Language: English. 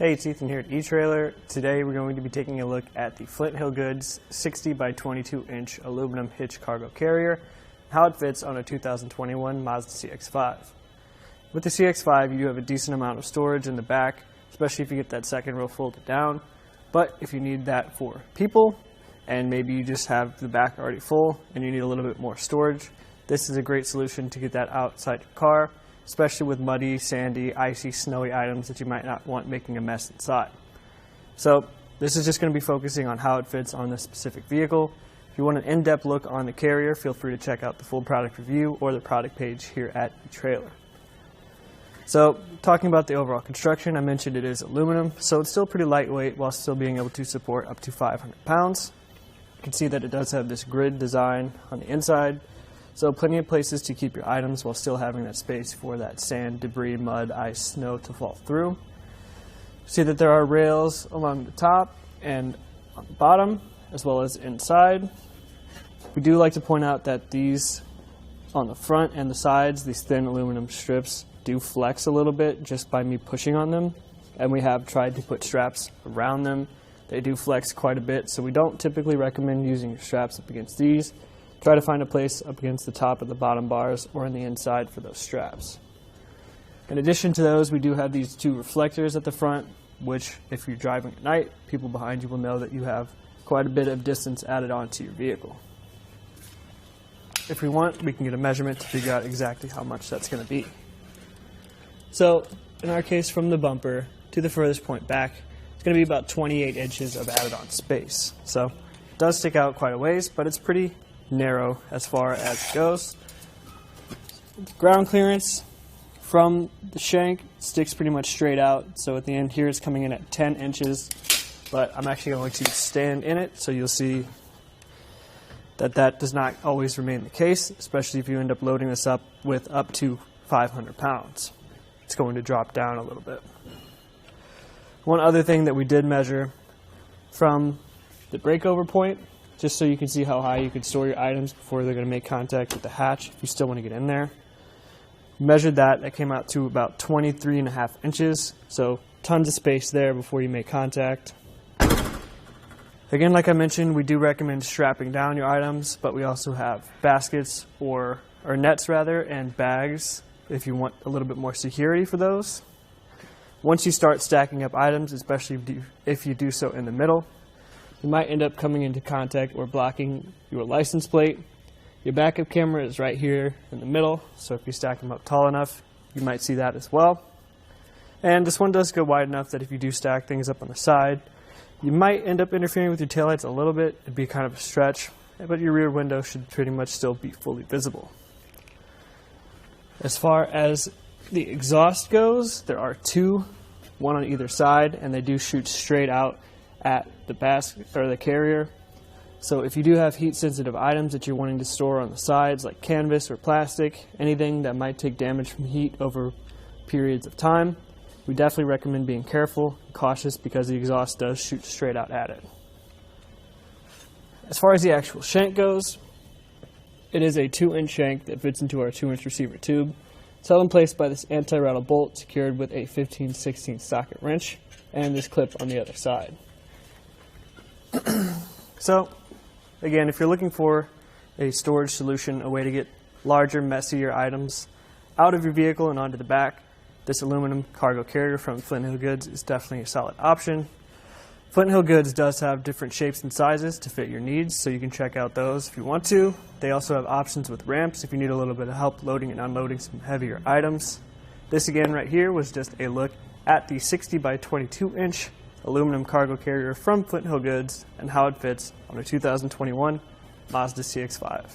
Hey, it's Ethan here at eTrailer. Today we're going to be taking a look at the Flint Hill Goods 60 by 22 inch aluminum hitch cargo carrier, how it fits on a 2021 Mazda CX-5. With the CX-5 you do have a decent amount of storage in the back, especially if you get that second row folded down, but if you need that for people and maybe you just have the back already full and you need a little bit more storage, this is a great solution to get that outside your car, especially with muddy, sandy, icy, snowy items that you might not want making a mess inside. So this is just going to be focusing on how it fits on this specific vehicle. If you want an in-depth look on the carrier, feel free to check out the full product review or the product page here at eTrailer. So talking about the overall construction, I mentioned it is aluminum, so it's still pretty lightweight while still being able to support up to 500 pounds. You can see that it does have this grid design on the inside, so plenty of places to keep your items while still having that space for that sand, debris, mud, ice, snow to fall through. See that there are rails along the top and on the bottom, as well as inside. We do like to point out that these on the front and the sides, these thin aluminum strips do flex a little bit just by me pushing on them, and we have tried to put straps around them. They do flex quite a bit, so we don't typically recommend using your straps up against these. Try to find a place up against the top of the bottom bars or on the inside for those straps. In addition to those, we do have these two reflectors at the front, which if you're driving at night, people behind you will know that you have quite a bit of distance added onto your vehicle. If we want, we can get a measurement to figure out exactly how much that's going to be. So in our case, from the bumper to the furthest point back, it's going to be about 28 inches of added on space. So it does stick out quite a ways, but it's pretty narrow as far as it goes. Ground clearance from the shank sticks pretty much straight out, so at the end here it's coming in at 10 inches, but I'm actually going to stand in it, so you'll see that that does not always remain the case, especially if you end up loading this up with up to 500 pounds. It's going to drop down a little bit. One other thing that we did measure from the breakover point, just so you can see how high you can store your items before they're going to make contact with the hatch if you still want to get in there. Measured that, that came out to about 23.5 inches, so tons of space there before you make contact. Again, like I mentioned, we do recommend strapping down your items, but we also have baskets or nets rather, and bags if you want a little bit more security for those. Once you start stacking up items, especially if you do so in the middle, you might end up coming into contact or blocking your license plate. Your backup camera is right here in the middle, so if you stack them up tall enough, you might see that as well. And this one does go wide enough that if you do stack things up on the side, you might end up interfering with your taillights a little bit. It'd be kind of a stretch, but your rear window should pretty much still be fully visible. As far as the exhaust goes, there are two, one on either side, and they do shoot straight out at the basket or the carrier. So if you do have heat sensitive items that you're wanting to store on the sides, like canvas or plastic, anything that might take damage from heat over periods of time, we definitely recommend being careful and cautious because the exhaust does shoot straight out at it. As far as the actual shank goes, it is a 2-inch shank that fits into our 2-inch receiver tube. It's held in place by this anti-rattle bolt secured with a 15/16 socket wrench and this clip on the other side. So, again, if you're looking for a storage solution, a way to get larger, messier items out of your vehicle and onto the back, this aluminum cargo carrier from Flint Hill Goods is definitely a solid option. Flint Hill Goods does have different shapes and sizes to fit your needs, so you can check out those if you want to. They also have options with ramps if you need a little bit of help loading and unloading some heavier items. This again right here was just a look at the 60 by 22 inch aluminum cargo carrier from Flint Hill Goods and how it fits on a 2021 Mazda CX-5.